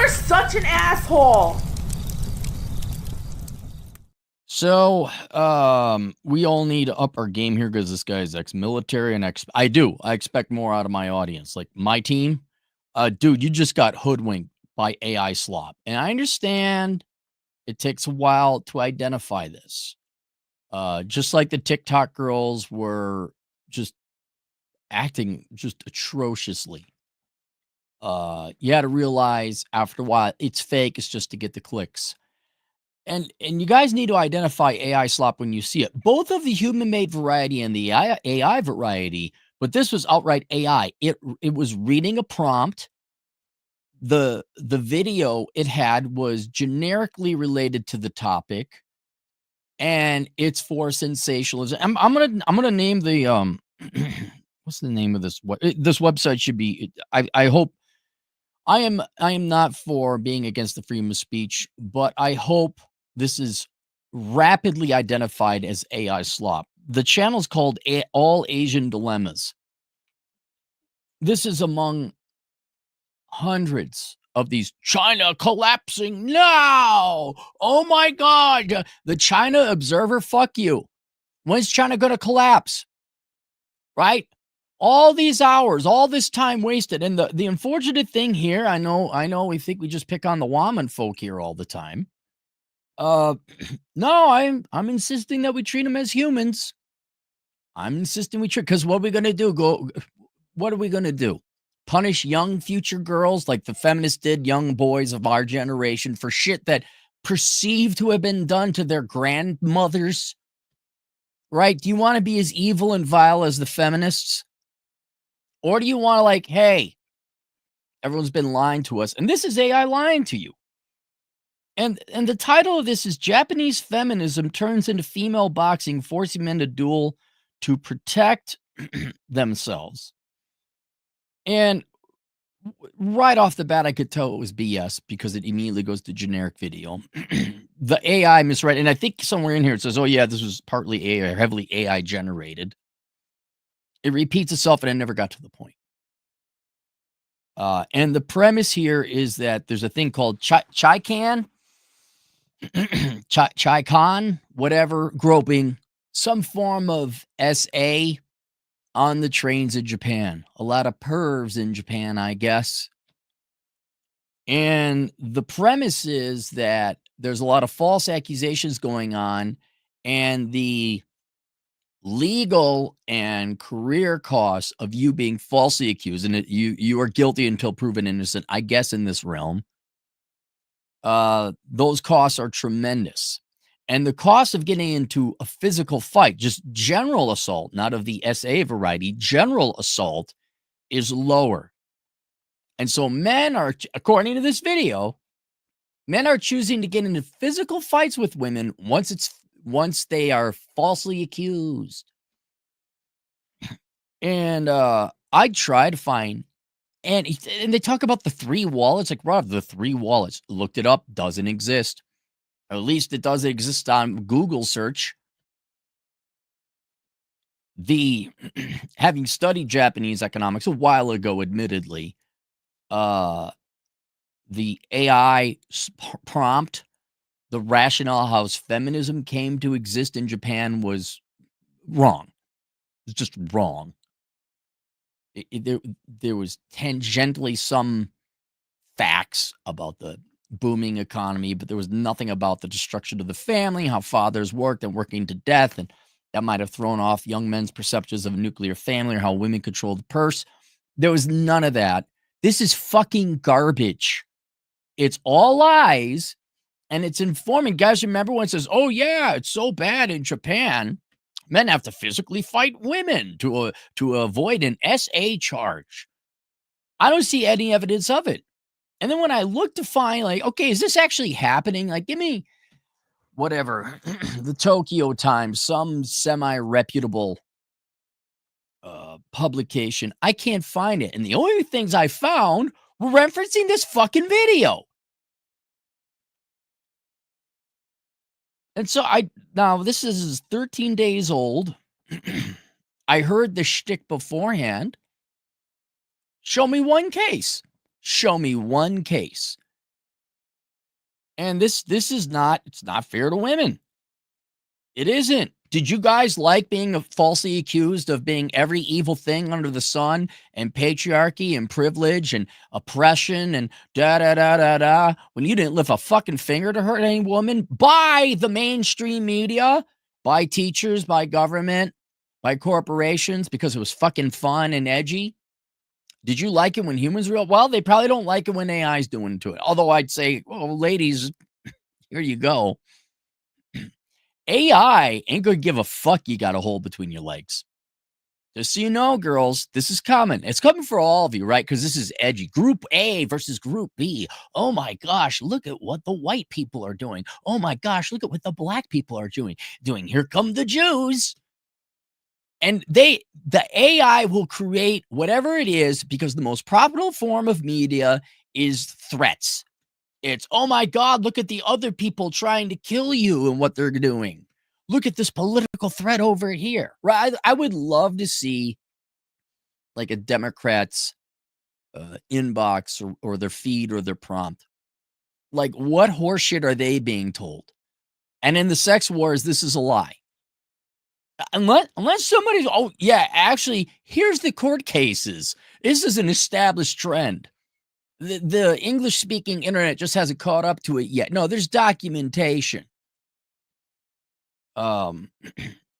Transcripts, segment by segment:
You're such an asshole. So, we all need to up our game here because this guy's ex-military, and I expect more out of my audience. Like my team, dude, you just got hoodwinked by AI slop, and I understand it takes a while to identify this. Just like the TikTok girls were just acting just atrociously. You had to realize after a while it's fake. It's just to get the clicks. And you guys need to identify AI slop when you see it. Both of the human-made variety and the AI variety, but this was outright AI. It was reading a prompt. The video it had was generically related to the topic, and it's for sensationalism. I'm gonna name the what's the name of this? What this website should be? I hope I am not for being against the freedom of speech, but I hope this is rapidly identified as AI slop. The channel is called All Asian Dilemmas. This is among hundreds of these. China collapsing now. Oh my God. The China Observer, fuck you. When's China going to collapse? Right? All these hours, all this time wasted. And the unfortunate thing here, I know we think we just pick on the Woman folk here all the time. No, I'm insisting that we treat them as humans. I'm insisting we treat, because what are we gonna do? What are we gonna do? Punish young future girls like the feminists did young boys of our generation for shit that perceived to have been done to their grandmothers? Right? Do you want to be as evil and vile as the feminists? Or do you want to, like, hey, everyone's been lying to us, and this is AI lying to you? And the title of this is Japanese Feminism Turns into Female Boxing, Forcing Men to Duel to Protect Themselves. And right off the bat, I could tell it was BS because it immediately goes to generic video. The AI misread, and I think somewhere in here it says, oh yeah, this was partly AI, heavily AI generated. It repeats itself, and I never got to the point. And the premise here is that there's a thing called Chaikan, Chaikan, whatever, groping, some form of SA on the trains in Japan. A lot of pervs in Japan, I guess. And the premise is that there's a lot of false accusations going on, and the legal and career costs of you being falsely accused, and you are guilty until proven innocent, I guess, in this realm. Those costs are tremendous. And the cost of getting into a physical fight, just general assault, not of the SA variety, general assault is lower. And so men are, according to this video, men are choosing to get into physical fights with women once they are falsely accused. And I try to find, and they talk about the 3 wallets. Like, Rob, the 3 wallets. Looked it up, doesn't exist. Or at least it does exist on Google search. Having studied Japanese economics a while ago, admittedly, the AI prompt, the rationale how feminism came to exist in Japan was wrong. It's just wrong. There was tangentially some facts about the booming economy, but there was nothing about the destruction of the family, how fathers worked and working to death, and that might have thrown off young men's perceptions of a nuclear family or how women control the purse. There was none of that. This is fucking garbage. It's all lies, and it's informing. Guys, remember when it says, oh yeah, it's so bad in Japan, men have to physically fight women to avoid an SA charge. I don't see any evidence of it. And then when I look to find, like, okay, is this actually happening? Like, give me whatever, the Tokyo Times, some semi-reputable publication. I can't find it. And the only things I found were referencing this fucking video. And so now this is 13 days old. I heard the shtick beforehand. Show me one case. Show me one case. And this is not, it's not fair to women. It isn't. Did you guys like being falsely accused of being every evil thing under the sun and patriarchy and privilege and oppression and da da da da da when you didn't lift a fucking finger to hurt any woman by the mainstream media, by teachers, by government, by corporations because it was fucking fun and edgy? Did you like it when humans were? Well, they probably don't like it when AI's doing it to it. Although I'd say, well, ladies, here you go. AI ain't gonna give a fuck you got a hole between your legs. Just so you know, girls, this is coming. It's coming for all of you, right? Because this is edgy. Group A versus Group B. Oh my gosh, look at what the white people are doing. Oh my gosh, look at what the black people are doing. Here come the Jews. And the AI will create whatever it is because the most profitable form of media is threats. It's, oh my God, look at the other people trying to kill you and what they're doing. Look at this political threat over here. Right? I would love to see like a Democrat's inbox or their feed or their prompt. Like, what horseshit are they being told? And in the sex wars, this is a lie. Unless somebody's, oh yeah, actually, here's the court cases. This is an established trend. The English-speaking internet just hasn't caught up to it yet. No, there's documentation. And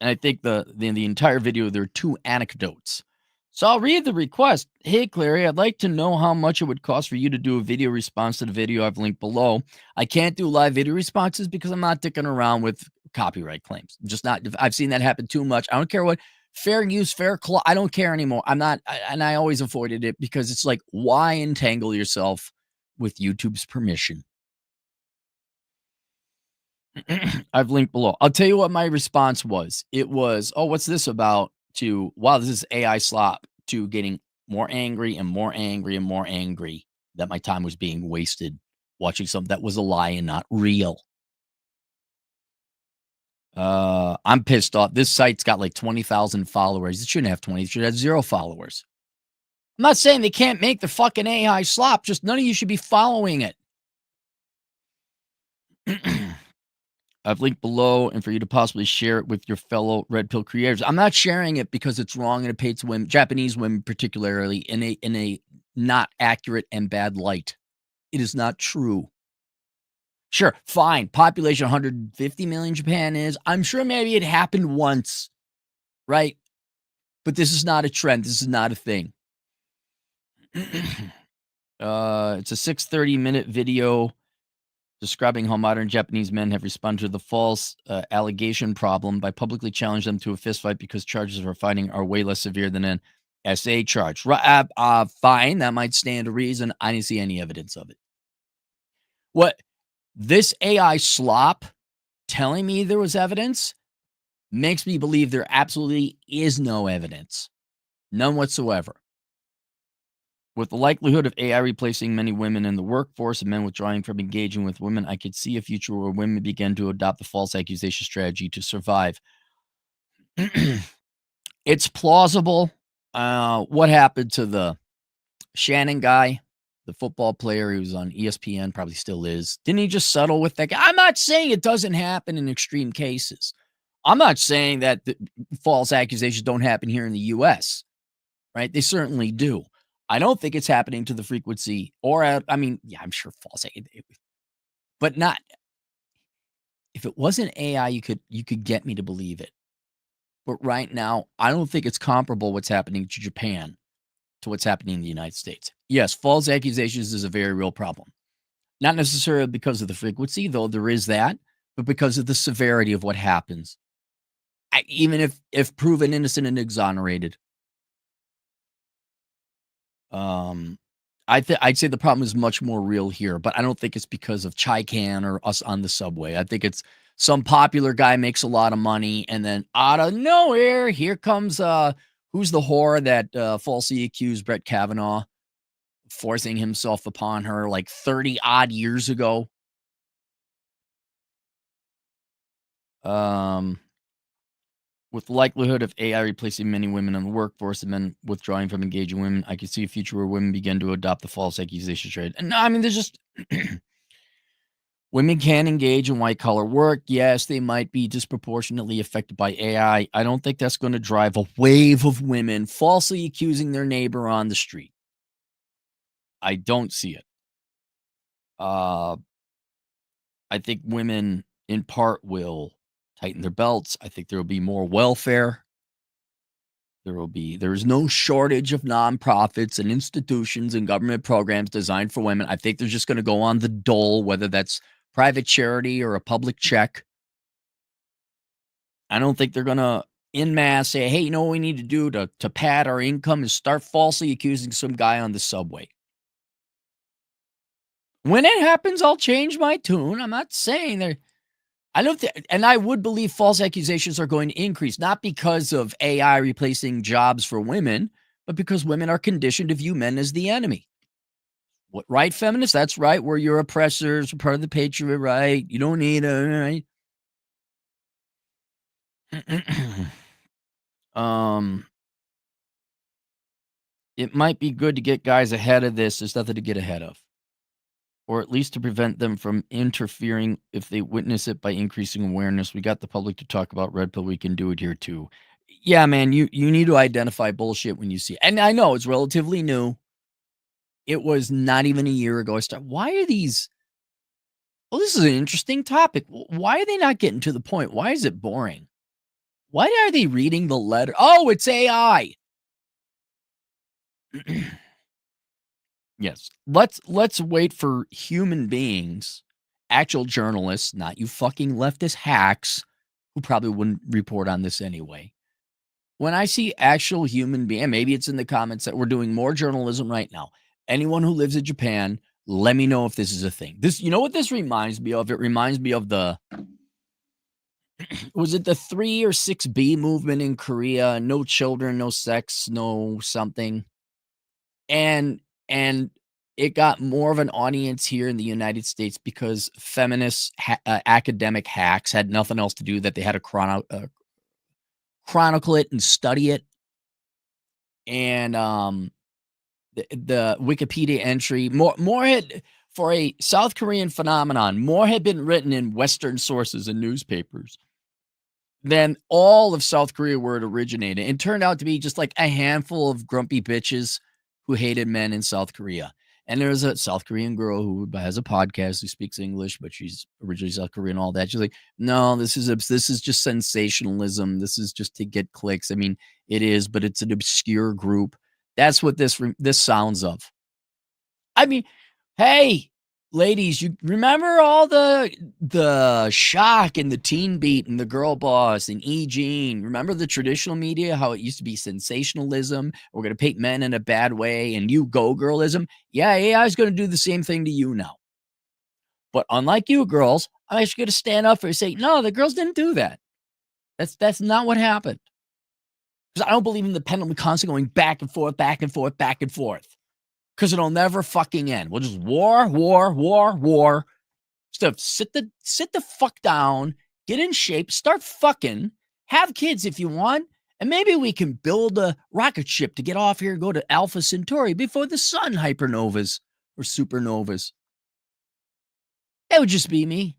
I think the entire video, there are 2 anecdotes. So I'll read the request. Hey, Clary, I'd like to know how much it would cost for you to do a video response to the video I've linked below. I can't do live video responses because I'm not dicking around with copyright claims. Just not. I've seen that happen too much. I don't care what. Fair use, I don't care anymore. I'm not, and I always avoided it because it's like, why entangle yourself with YouTube's permission? I've linked below. I'll tell you what my response was. It was, oh, what's this about? To, wow, this is AI slop, to getting more angry and more angry and more angry that my time was being wasted watching something that was a lie and not real. I'm pissed off. This site's got like 20,000 followers. It shouldn't have 20. It should have 0 followers. I'm not saying they can't make the fucking AI slop. Just none of you should be following it. I've linked below and for you to possibly share it with your fellow Red Pill creators. I'm not sharing it because it's wrong and it paints women, Japanese women particularly, in a not accurate and bad light. It is not true. Sure, fine. Population 150 million Japan is. I'm sure maybe it happened once, right? But this is not a trend. This is not a thing. It's a 630-minute video describing how modern Japanese men have responded to the false allegation problem by publicly challenging them to a fistfight because charges for fighting are way less severe than an SA charge. Fine, that might stand to reason. I didn't see any evidence of it. What this AI slop telling me there was evidence makes me believe there absolutely is no evidence. None whatsoever. With the likelihood of AI replacing many women in the workforce and men withdrawing from engaging with women, I could see a future where women begin to adopt the false accusation strategy to survive. It's plausible. What happened to the Shannon guy, the football player who was on ESPN, probably still is. Didn't he just settle with that guy? I'm not saying it doesn't happen in extreme cases. I'm not saying that the false accusations don't happen here in the U.S., right? They certainly do. I don't think it's happening to the frequency or, I mean, yeah, I'm sure false, but not, if it wasn't AI, you could get me to believe it. But right now, I don't think it's comparable what's happening to Japan to what's happening in the United States. Yes, false accusations is a very real problem. Not necessarily because of the frequency, though there is that, but because of the severity of what happens. Even if proven innocent and exonerated. I'd say the problem is much more real here, but I don't think it's because of Chai Can or us on the subway. I think it's some popular guy makes a lot of money, and then out of nowhere, here comes who's the whore that falsely accused Brett Kavanaugh, forcing himself upon her like 30 odd years ago. With the likelihood of AI replacing many women in the workforce and men withdrawing from engaging women, I could see a future where women begin to adopt the false accusation trade. And no, I mean, there's just Women can engage in white collar work. Yes, they might be disproportionately affected by AI. I don't think that's going to drive a wave of women falsely accusing their neighbor on the street. I don't see it. Uh, I think women, in part, will tighten their belts. I think there will be more welfare. There is no shortage of nonprofits and institutions and government programs designed for women. I think they're just going to go on the dole, whether that's private charity or a public check. I don't think they're going to en masse say, hey, you know what we need to do to pad our income is start falsely accusing some guy on the subway. When it happens, I'll change my tune. I'm not saying they're I don't think, and I would believe false accusations are going to increase, not because of AI replacing jobs for women, but because women are conditioned to view men as the enemy. What, right, feminists? That's right. We're your oppressors, we're part of the patriot, right? You don't need a right. It might be good to get guys ahead of this. There's nothing to get ahead of, or at least to prevent them from interfering if they witness it by increasing awareness. We got the public to talk about red pill. We can do it here too. Yeah, man, you need to identify bullshit when you see it. And I know it's relatively new. It was not even a year ago. Why are these? Well, this is an interesting topic. Why are they not getting to the point? Why is it boring? Why are they reading the letter? Oh, it's AI. Yes. Let's wait for human beings, actual journalists, not you fucking leftist hacks who probably wouldn't report on this anyway. When I see actual human being, and maybe it's in the comments that we're doing more journalism right now. Anyone who lives in Japan, let me know if this is a thing. This, you know what this reminds me of? It reminds me of was it the 3 or 6B movement in Korea? No children, no sex, no something. And it got more of an audience here in the United States because feminist academic hacks had nothing else to do that they had to chronicle it and study it. And the Wikipedia entry more had for a South Korean phenomenon, more had been written in Western sources and newspapers than all of South Korea where it originated. It turned out to be just like a handful of grumpy bitches who hated men in South Korea. And there's a South Korean girl who has a podcast who speaks English, but she's originally South Korean, all that. She's like, no, this is just sensationalism. This is just to get clicks. I mean, it is, but it's an obscure group. That's what this sounds of. I mean, hey, ladies, you remember all the shock and the teen beat and the girl boss and E. Jean? Remember the traditional media, how it used to be sensationalism? We're going to paint men in a bad way and you go girlism. Yeah, AI is going to do the same thing to you now. But unlike you girls, I'm actually going to stand up for and say, no, the girls didn't do that. That's not what happened. Because I don't believe in the pendulum constantly going back and forth, back and forth, back and forth. Because it'll never fucking end. We'll just war. Stuff. Sit the fuck down, get in shape, start fucking, have kids if you want, and maybe we can build a rocket ship to get off here and go to Alpha Centauri before the sun hypernovas or supernovas. That would just be me.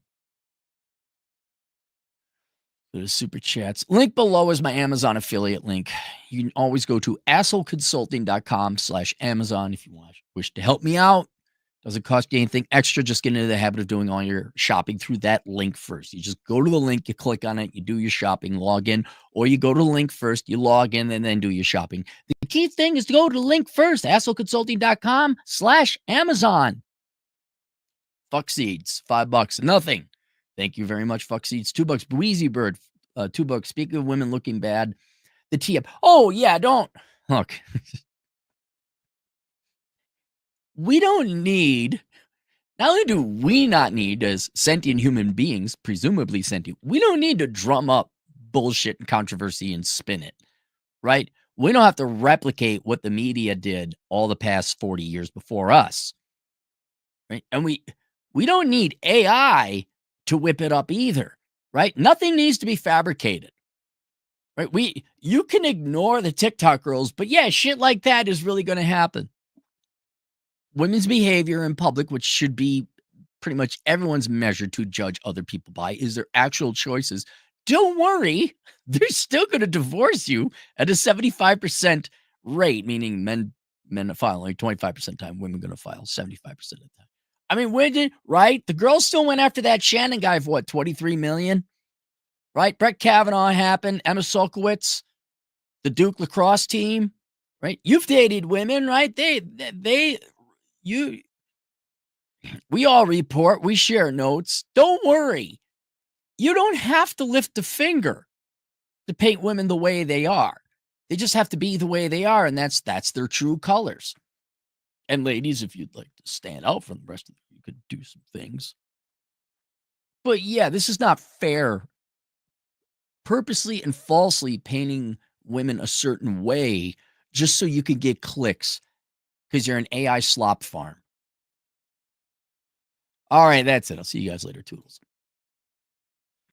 Go to super chats. Link below is my Amazon affiliate link. You can always go to assholeconsulting.com/Amazon if you wish to help me out. Doesn't cost you anything extra. Just get into the habit of doing all your shopping through that link first. You just go to the link, you click on it, you do your shopping, log in, or you go to the link first, you log in, and then do your shopping. The key thing is to go to the link first, assholeconsulting.com/Amazon. Fuck seeds, $5, nothing. Thank you very much, Fuck Seeds. $2, Breezy Bird, $2. Speaking of women looking bad, the tea up. Oh, yeah, don't. Look, we don't need, not only do we not need, as sentient human beings, presumably sentient, we don't need to drum up bullshit and controversy and spin it, right? We don't have to replicate what the media did all the past 40 years before us, right? And we don't need AI to whip it up either, right? Nothing needs to be fabricated, right? You can ignore the TikTok girls, but yeah, shit like that is really going to happen. Women's behavior in public, which should be pretty much everyone's measure to judge other people by is their actual choices. Don't worry, they're still going to divorce you at a 75% rate, meaning men file like 25% of the time, women going to file 75% of the time. I mean, right? The girls still went after that Shannon guy for what, 23 million? Right? Brett Kavanaugh happened, Emma Sulkowicz, the Duke lacrosse team, right? You've dated women, right? We all report, we share notes. Don't worry. You don't have to lift a finger to paint women the way they are. They just have to be the way they are, and that's their true colors. And ladies, if you'd like to stand out from the rest of them, you could do some things. But yeah, this is not fair. Purposely and falsely painting women a certain way just so you can get clicks because you're an AI slop farm. All right, that's it. I'll see you guys later, Toodles.